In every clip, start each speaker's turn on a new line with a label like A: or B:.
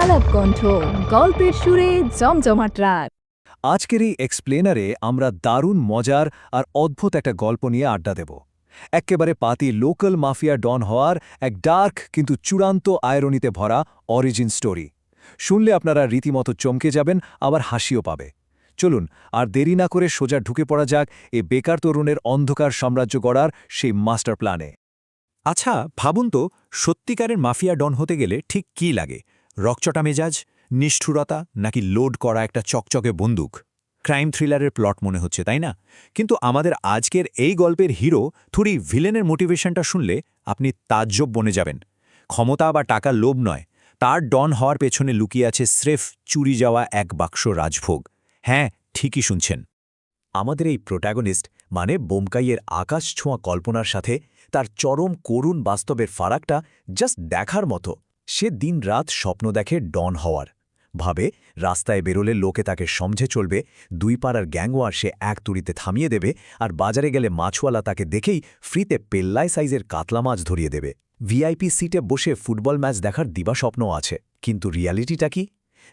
A: আলাপ কণ্ঠ, গল্পের সুরে জমজমাট রাত।
B: আজকের এই এক্সপ্লেনারে আমরা দারুণ মজার আর অদ্ভুত একটা গল্প নিয়ে আড্ডা দেব। এক্কেবারে পাতি লোকাল মাফিয়া ডন হওয়ার এক ডার্ক কিন্তু চূড়ান্ত আয়রনিতে ভরা অরিজিন স্টোরি। শুনলে আপনারা রীতিমতো চমকে যাবেন, আবার হাসিও পাবে। চলুন আর দেরি না করে সোজা ঢুকে পড়া যাক এ বেকার তরুণের অন্ধকার সাম্রাজ্য গড়ার সেই মাস্টার প্ল্যানে।
C: আচ্ছা ভাবুন তো, সত্যিকারের মাফিয়া ডন হতে গেলে ঠিক কী লাগে? রকচটা মেজাজ, নিষ্ঠুরতা, নাকি লোড করা একটা চকচকে বন্দুক? ক্রাইম থ্রিলারের প্লট মনে হচ্ছে, তাই না? কিন্তু আমাদের আজকের এই গল্পের হিরো থুড়ি ভিলেনের মোটিভেশনটা শুনলে আপনি তাজ্জব বনে যাবেন। ক্ষমতা বা টাকার লোভ নয়, তার ডন হওয়ার পেছনে লুকিয়ে আছে স্রেফ চুরি যাওয়া এক বাক্স রাজভোগ। হ্যাঁ, ঠিকই শুনছেন। আমাদের এই প্রোট্যাগনিস্ট মানে বোমকাইয়ের আকাশ ছোঁয়া কল্পনার সাথে তার চরম করুণ বাস্তবের ফারাকটা জাস্ট দেখার মতো। সে দিনরাত স্বপ্ন দেখে ডন হওয়ার, ভাবে রাস্তায় বেরোলে লোকে তাকে সমঝে চলবে, দুই পাড়ার গ্যাংওয়ার সে এক তুড়িতে থামিয়ে দেবে, আর বাজারে গেলে মাছওয়ালা তাকে দেখেই ফ্রিতে পেল্লায় সাইজের কাতলা মাছ ধরিয়ে দেবে। ভিআইপি সিটে বসে ফুটবল ম্যাচ দেখার দিবাস্বপ্নও আছে। কিন্তু রিয়ালিটিটা কি?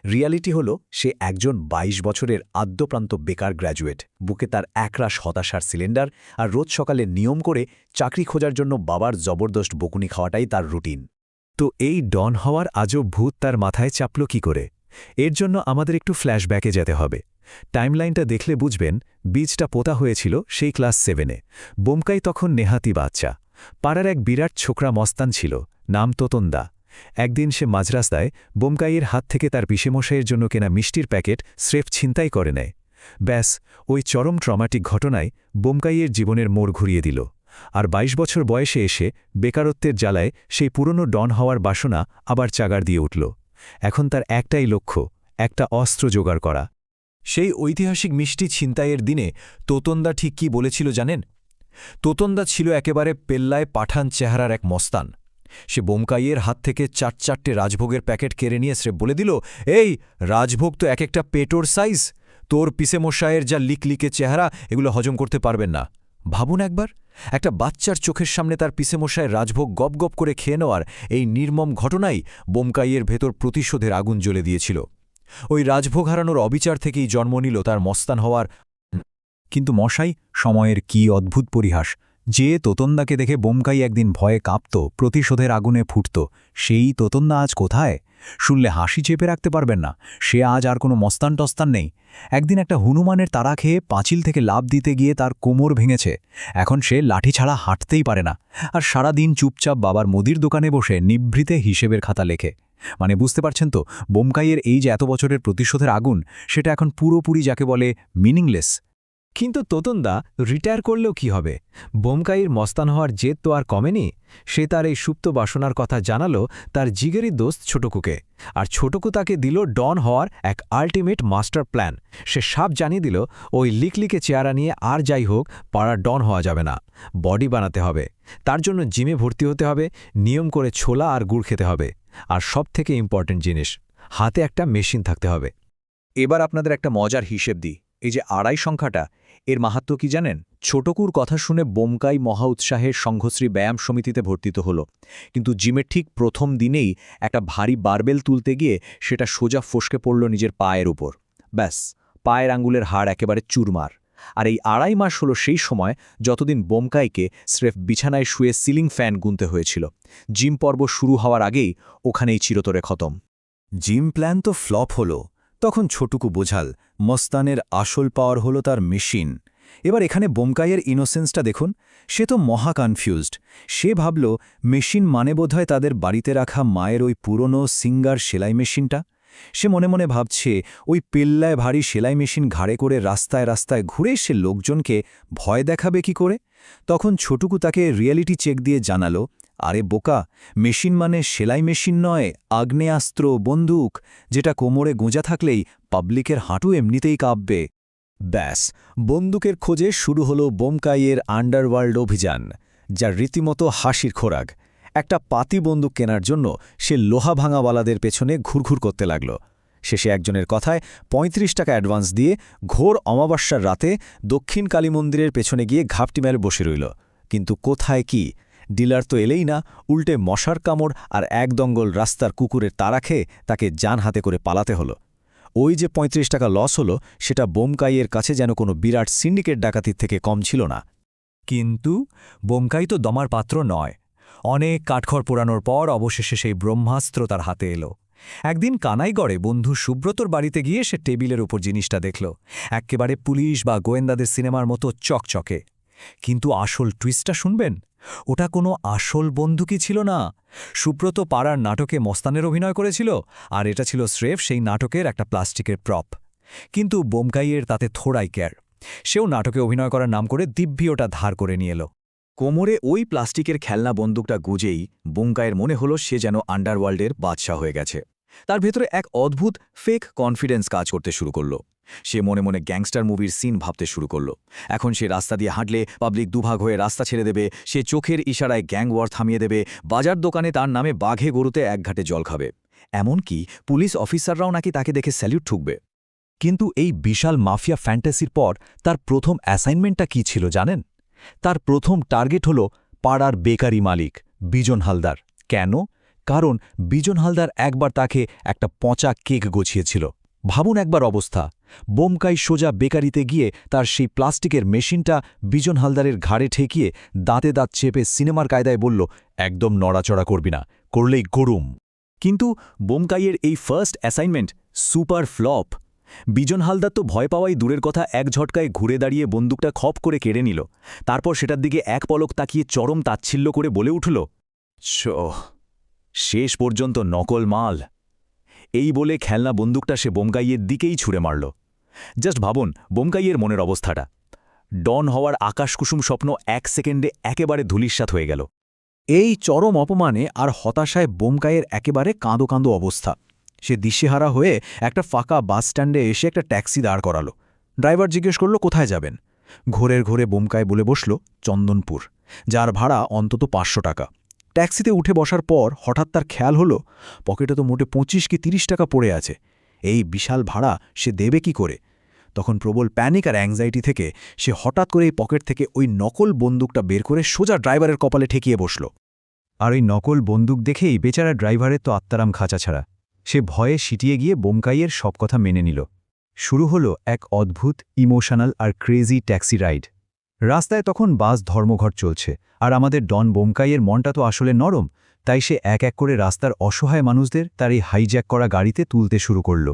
C: রিয়ালিটি হলো সে একজন ২২ বছরের আদ্যপ্রান্ত বেকার গ্র্যাজুয়েট, বুকে তার একরাশ হতাশার সিলিন্ডার, আর রোজ সকালে নিয়ম করে চাকরি খোঁজার জন্য বাবার জবরদস্ত বকুনি খাওয়াটাই তার রুটিন। তো এই ডন হওয়ার আজব ভূত তার মাথায় চাপল কি করে? এর জন্য আমাদের একটু ফ্ল্যাশব্যাকে যেতে হবে। টাইমলাইনটা দেখলে বুঝবেন বীজটা পোতা হয়েছিল সেই ক্লাস 7-এ। বোমকাই তখন নেহাতি বাচ্চা। পাড়ার এক বিরাট ছোকরা মস্তান ছিল, নাম তোতনদা। একদিন সে মাঝরাস্তায় বোমকাইয়ের হাত থেকে তার পিসেমশাইয়ের জন্য কেনা মিষ্টির প্যাকেট স্রেফ ছিনতাই করে নেয়। ব্যাস, ওই চরম ট্রমাটিক ঘটনায় বোমকাইয়ের জীবনের মোড় ঘুরিয়ে দিল। আর ২২ বছর বয়সে এসে বেকারত্বের জ্বালায় সেই পুরনো ডন হওয়ার বাসনা আবার চাগার দিয়ে উঠল। এখন তার একটাই লক্ষ্য, একটা অস্ত্র জোগাড় করা। সেই ঐতিহাসিক মিষ্টি ছিনতাইয়ের দিনে তোতনদা ঠিক কী বলেছিল জানেন? তোতনদা ছিল একেবারে পেল্লায় পাঠান চেহারার এক মস্তান। সে বোমকাইয়ের হাত থেকে ৪-৪টে রাজভোগের প্যাকেট কেড়ে নিয়ে স্রেফ বলে দিল, এই রাজভোগ তো এক একটা পেটোর সাইজ, তোর পিসেমশায়ের যা লিকলিকে চেহারা, এগুলো হজম করতে পারবেন না। ভাবুন একবার, একটা বাচ্চার চোখের সামনে তার পিসেমশায়ের রাজভোগ গপ গপ করে খেয়ে নেওয়ার এই নির্মম ঘটনাই বোমকাইয়ের ভেতর প্রতিশোধের আগুন জ্বলে দিয়েছিল। ওই রাজভোগ হারানোর অবিচার থেকেই জন্ম নিল তার মস্তান হওয়ার। কিন্তু মশাই, সময়ের কি অদ্ভুত পরিহাস! যে তোতনদাকে দেখে বোমকাই একদিন ভয়ে কাঁপত, প্রতিশোধের আগুনে ফুটত, সেই তোতনদা আজ কোথায়? শুনলে হাসি চেপে রাখতে পারবেন না। সে আজ আর কোনো মস্তান টস্তান নেই। একদিন একটা হনুমানের তাড়া খেয়ে পাঁচিল থেকে লাফ দিতে গিয়ে তার কোমর ভেঙেছে। এখন সে লাঠি ছাড়া হাঁটতেই পারে না, আর সারা দিন চুপচাপ বাবার মুদির দোকানে বসে নিভৃতে হিসেবের খাতা লেখে। মানে বুঝতে পারছেন তো, বোমকাইয়ের এই যে এত বছরের প্রতিশোধের আগুন, সেটা এখন পুরোপুরি যাকে বলে মিনিংলেস। কিন্তু তোতনদা রিটায়ার করলেও কি হবে? বোমকাইয়ের মস্তান হওয়ার জেদ তো আর কমেনি। সে তার এই সুপ্ত বাসনার কথা জানালো তার জিগেরি দোস্ত ছোটকুকে, আর ছোটকু তাকে দিল ডন হওয়ার এক আল্টিমেট মাস্টার প্ল্যান। সে সাপ জানিয়ে দিল, ওই লিকলিকে চেহারা নিয়ে আর যাই হোক পাড়ার ডন হওয়া যাবে না, বডি বানাতে হবে। তার জন্য জিমে ভর্তি হতে হবে, নিয়ম করে ছোলা আর গুড় খেতে হবে, আর সবথেকে ইম্পর্টেন্ট জিনিস, হাতে একটা মেশিন থাকতে হবে। এবার আপনাদের একটা মজার হিসেব দিই। এই যে ২.৫ সংখ্যাটা, এর মাহাত্ম্য কি জানেন? ছোটকুর কথা শুনে বোমকাই মহা উৎসাহের সংঘশ্রী ব্যায়াম সমিতিতে ভর্তিত হল। কিন্তু জিমের ঠিক প্রথম দিনেই একটা ভারী বারবেল তুলতে গিয়ে সেটা সোজা ফসকে পড়ল নিজের পায়ের উপর। ব্যাস, পায়ের আঙ্গুলের হাড় একেবারে চুরমার। আর এই ২.৫ মাস হলো সেই সময় যতদিন বোমকাইকে স্রেফ বিছানায় শুয়ে সিলিং ফ্যান গুনতে হয়েছিল। জিম পর্ব শুরু হওয়ার আগেই ওখানেই চিরতরে খতম। জিম প্ল্যান তো ফ্লপ হলো। তখন ছোটকু বোঝাল মস্তানের আসল পাওয়ার হলো তার মেশিন। এবার এখানে বোমকাইয়ের ইনোসেন্সটা দেখুন। সে তো মহা কনফিউজড। সে ভাবল মেশিন মানে বোধহয় তাদের বাড়িতে রাখা মায়ের ওই পুরনো সিঙ্গার সেলাই মেশিনটা। সে মনে মনে ভাবছে, ওই পেল্লায় ভারী সেলাই মেশিন ঘাড়ে করে রাস্তায় রাস্তায় ঘুরে সে লোকজনকে ভয় দেখাবে কি করে? তখন ছোটকু তাকে রিয়েলিটি চেক দিয়ে জানালো, আরে বোকা, মেশিন মানে সেলাই মেশিন নয়, আগ্নেয়াস্ত্র, বন্দুক, যেটা কোমরে গোঁজা থাকলেই পাবলিকের হাঁটু এমনিতেই কাঁপবে। ব্যাস, বন্দুকের খোঁজে শুরু হলো বোমকাইয়ের আন্ডারওয়ার্ল্ড অভিযান, যার রীতিমতো হাসির খোরাক। একটা পাতি বন্দুক কেনার জন্য সে লোহা ভাঙাওয়ালাদের পেছনে ঘুরঘুর করতে লাগল। শেষে একজনের কথায় ৩৫ টাকা অ্যাডভান্স দিয়ে ঘোর অমাবস্যার রাতে দক্ষিণ কালী মন্দিরের পেছনে গিয়ে ঘাপটি মেরে বসে রইল। কিন্তু কোথায় কি, ডিলার তো এলেই না, উল্টে মশার কামড় আর এক দঙ্গল রাস্তার কুকুরের তাড়া খেয়ে তাকে জান হাতে করে পালাতে হলো। ওই যে ৩৫ টাকা লস হলো, সেটা বোমকাইয়ের কাছে যেন কোনো বিরাট সিন্ডিকেট ডাকাতির থেকে কম ছিল না। কিন্তু বোমকাই তো দমার পাত্র নয়। অনেক কাঠখড় পোড়ানোর পর অবশেষে সেই ব্রহ্মাস্ত্র তার হাতে এলো। একদিন কানাইগড়ে বন্ধু সুব্রতর বাড়িতে গিয়ে সে টেবিলের উপর জিনিসটা দেখল, এক্কেবারে পুলিশ বা গোয়েন্দাদের সিনেমার মতো চকচকে। কিন্তু আসল টুইস্টটা শুনবেন, ওটা কোনো আসল বন্দুকই ছিল না। সুব্রত পাড়ার নাটকে মস্তানের অভিনয় করেছিল, আর এটা ছিল স্রেফ সেই নাটকের একটা প্লাস্টিকের প্রপ। কিন্তু বোমকাইয়ের তাতে থোড়াই কেয়ার। সেও নাটকে অভিনয় করার নাম করে দিব্যি ওটা ধার করে নিয়ে এলো।
D: কোমরে ওই প্লাস্টিকের খেলনা বন্দুকটা গুজেই বোমকাইয়ের মনে হলো সে যেন আন্ডারওয়ার্ল্ডের বাদশা হয়ে গেছে। তার ভেতরে এক অদ্ভুত ফেক কনফিডেন্স কাজ করতে শুরু করলো। সে মনে মনে গ্যাংস্টার মুভির সিন ভাবতে শুরু করলো। এখন সে রাস্তা দিয়ে হাঁটলে পাবলিক দুভাগ হয়ে রাস্তা ছেড়ে দেবে, সে চোখের ইশারায় গ্যাং ওয়ার থামিয়ে দেবে, বাজার দোকানে তার নামে বাঘে গরুতে এক ঘাটে জল খাবে। এমনকি পুলিশ অফিসাররাও নাকি তাকে দেখে স্যালিউট ঠুকবে।
C: কিন্তু এই বিশাল মাফিয়া ফ্যান্টাসির পর তার প্রথম অ্যাসাইনমেন্টটা কী ছিল জানেন? তার প্রথম টার্গেট হল পাড়ার বেকারি মালিক বিজন হালদার। কেন? কারণ বিজন হালদার একবার তাকে একটা পচা কেক গছিয়েছিল। ভাবুন একবার অবস্থা, বোমকাই সোজা বেকারিতে গিয়ে তার সেই প্লাস্টিকের মেশিনটা বিজন হালদারের ঘাড়ে ঠেকিয়ে দাঁতে দাঁত চেপে সিনেমার কায়দায় বলল, একদম নড়াচড়া করবি না, করলেই গরুম।
D: কিন্তু বোমকাইয়ের এই ফার্স্ট অ্যাসাইনমেন্ট সুপার ফ্লপ। বিজন হালদার তো ভয় পাওয়াই দূরের কথা, এক ঝটকায় ঘুরে দাঁড়িয়ে বন্দুকটা খপ করে কেড়ে নিল। তারপর সেটার দিকে এক পলক তাকিয়ে চরম তাচ্ছিল্য করে বলে উঠল, শেষ পর্যন্ত নকল মাল। এই বলে খেলনা বন্দুকটা সে বোমকাইয়ের দিকেই ছুঁড়ে মারল। জাস্ট ভাবুন বোমকাইয়ের মনের অবস্থাটা। ডন হওয়ার আকাশকুসুম স্বপ্ন এক সেকেন্ডে একেবারে ধূলিসাৎ হয়ে গেল।
B: এই চরম অপমানে আর হতাশায় বোমকাইয়ের একেবারে কাঁদো কাঁদো অবস্থা। সে দিশেহারা হয়ে একটা ফাঁকা বাসস্ট্যান্ডে এসে একটা ট্যাক্সি দাঁড় করালো। ড্রাইভার জিজ্ঞেস করল কোথায় যাবেন। ঘোরের ঘোরে বোমকাই বলে বসল চন্দনপুর, যার ভাড়া অন্তত ৫০০ টাকা। ট্যাক্সিতে উঠে বসার পর হঠাৎ তার খেয়াল হলো পকেটে তো মোটে ২৫ কি ৩০ টাকা পড়ে আছে। এই বিশাল ভাড়া সে দেবে কি করে? তখন প্রবল প্যানিক আর অ্যাংজাইটি থেকে সে হঠাৎ করে এই পকেট থেকে ওই নকল বন্দুকটা বের করে সোজা ড্রাইভারের কপালে ঠেকিয়ে বসল।
C: আর ওই নকল বন্দুক দেখেই বেচারা ড্রাইভারের তো আত্মারাম খাঁচা ছাড়া। সে ভয়ে সিটিয়ে গিয়ে বোমকাইয়ের সব কথা মেনে নিল। শুরু হলো এক অদ্ভুত ইমোশনাল আর ক্রেজি ট্যাক্সি রাইড। রাস্তায় তখন বাস ধর্মঘট চলছে, আর আমাদের ডন বোমকাইয়ের মনটা তো আসলে নরম, তাই সে এক এক করে রাস্তার অসহায় মানুষদের তার এই হাইজ্যাক করা গাড়িতে তুলতে শুরু করল।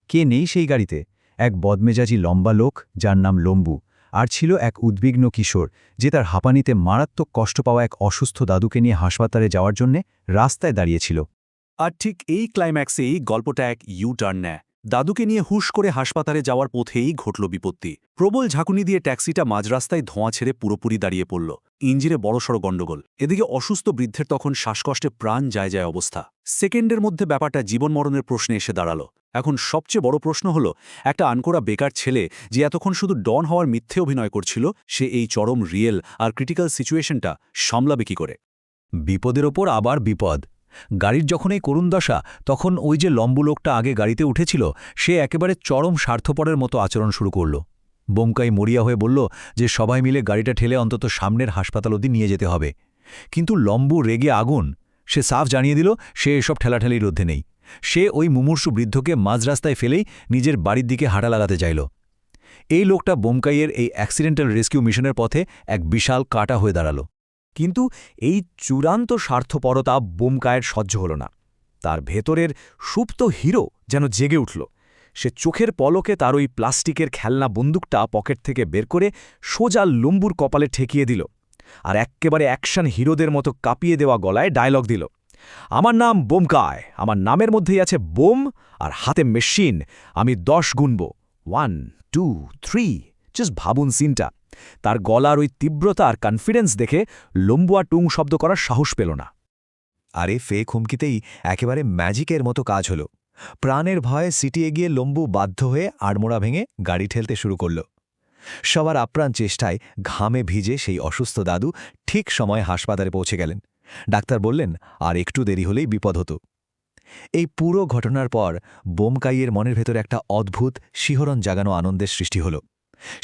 C: কে নেই সেই গাড়িতে? এক বদমেজাজি লম্বা লোক যার নাম লম্বু, আর ছিল এক উদ্বিগ্ন কিশোর যে তার হাঁপানিতে মারাত্মক কষ্ট পাওয়া এক অসুস্থ দাদুকে নিয়ে হাসপাতালে যাওয়ার জন্যে রাস্তায় দাঁড়িয়েছিল।
D: আর ঠিক এই ক্লাইম্যাক্সেই গল্পটা এক ইউ টার্ন নেয়। দাদুকে নিয়ে হুশ করে হাসপাতালে যাওয়ার পথেই ঘটল বিপত্তি। প্রবল ঝাঁকুনি দিয়ে ট্যাক্সিটা মাঝরাস্তায় ধোঁয়া ছেড়ে পুরোপুরি দাঁড়িয়ে পড়ল। ইঞ্জিনে বড়সড় গণ্ডগোল। এদিকে অসুস্থ বৃদ্ধের তখন শ্বাসকষ্টে প্রাণ যায় যায় অবস্থা। সেকেন্ডের মধ্যে ব্যাপারটা জীবন মরণের প্রশ্নে এসে দাঁড়ালো। এখন সবচেয়ে বড় প্রশ্ন হলো, একটা আনকোড়া বেকার ছেলে যে এতক্ষণ শুধু ডন হওয়ার মিথ্যে অভিনয় করছিল, সে এই চরম রিয়েল আর ক্রিটিক্যাল সিচুয়েশনটা সামলাবে কি করে?
C: বিপদের ওপর আবার বিপদ। গাড়ির যখন এই করুণ দশা, তখন ওই যে লম্বু লোকটা আগে গাড়িতে উঠেছিল সে একেবারে চরম স্বার্থপরের মতো আচরণ শুরু করল। বোমকাই মরিয়া হয়ে বলল যে সবাই মিলে গাড়িটা ঠেলে অন্তত সামনের হাসপাতাল অবধি নিয়ে যেতে হবে। কিন্তু লম্বু রেগে আগুন। সে সাফ জানিয়ে দিল সে এসব ঠেলাঠেলির ঊর্ধ্বে নেই। সে ওই মুমূর্ষু বৃদ্ধকে মাঝরাস্তায় ফেলেই নিজের বাড়ির দিকে হাঁটা লাগাতে চাইল। এই লোকটা বোমকাইয়ের এই অ্যাক্সিডেন্টাল রেস্কিউ মিশনের পথে এক বিশাল কাঁটা হয়ে দাঁড়াল।
B: কিন্তু এই চূড়ান্ত স্বার্থপরতা বোমকায়ের সহ্য হল না। তার ভেতরের সুপ্ত হিরো যেন জেগে উঠল। সে চোখের পলকে তার ওই প্লাস্টিকের খেলনা বন্দুকটা পকেট থেকে বের করে সোজা লম্বুর কপালে ঠেকিয়ে দিল, আর এক্কেবারে অ্যাকশন হিরোদের মতো কাঁপিয়ে দেওয়া গলায় ডায়লগ দিল, আমার নাম বোমকায়, আমার নামের মধ্যেই আছে বোম আর হাতে মেশিন, আমি 10 গুনব, 1 2 3। জাস্ট ভাবুন সিনটা। তার গলার ওই তীব্রতা আর কনফিডেন্স দেখে লম্বুয়া টুং শব্দ করার সাহস পেল না।
C: আরে ফেক হুমকিতেই একেবারে ম্যাজিকের মতো কাজ হলো। প্রাণের ভয়ে সিটিয়ে গিয়ে লম্বু বাধ্য হয়ে আড়মোড়া ভেঙে গাড়ি ঠেলতে শুরু করল। সবার আপ্রাণ চেষ্টায় ঘামে ভিজে সেই অসুস্থ দাদু ঠিক সময়ে হাসপাতালে পৌঁছে গেলেন। ডাক্তার বললেন আর একটু দেরি হলেই বিপদ হতো। এই পুরো ঘটনার পর বোমকাইয়ের মনের ভেতর একটা অদ্ভুত শিহরণ জাগানো আনন্দের সৃষ্টি হল।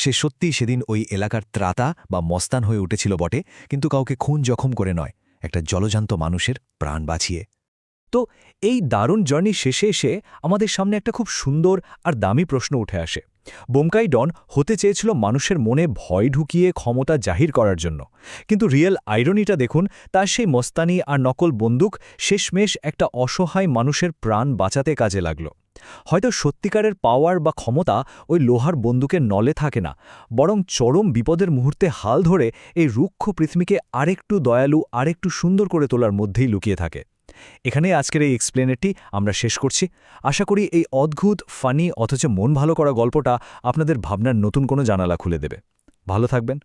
B: সে সত্যিই সেদিন ওই এলাকার ত্রাতা বা মস্তান হয়ে উঠেছিল বটে, কিন্তু কাউকে খুন জখম করে নয়, একটা জলজান্ত মানুষের প্রাণ বাঁচিয়ে। তো এই দারুণ জার্নি শেষে এসে আমাদের সামনে একটা খুব সুন্দর আর দামি প্রশ্ন উঠে আসে। বোমকাই ডন হতে চেয়েছিল মানুষের মনে ভয় ঢুকিয়ে ক্ষমতা জাহির করার জন্য, কিন্তু রিয়েল আইরনিটা দেখুন, তার সেই মস্তানি আর নকল বন্দুক শেষমেশ একটা অসহায় মানুষের প্রাণ বাঁচাতে কাজে লাগল। হয়তো সত্যিকারের পাওয়ার বা ক্ষমতা ওই লোহার বন্দুকের নলে থাকে না, বরং চরম বিপদের মুহূর্তে হাল ধরে এই রুক্ষ পৃথিবীকে আরেকটু দয়ালু, আরেকটু সুন্দর করে তোলার মধ্যেই লুকিয়ে থাকে। এখানেই আজকের এই এক্সপ্লেনেরটি আমরা শেষ করছি। আশা করি এই অদ্ভুত, ফানি অথচ মন ভালো করা গল্পটা আপনাদের ভাবনার নতুন কোনো জানালা খুলে দেবে। ভালো থাকবেন।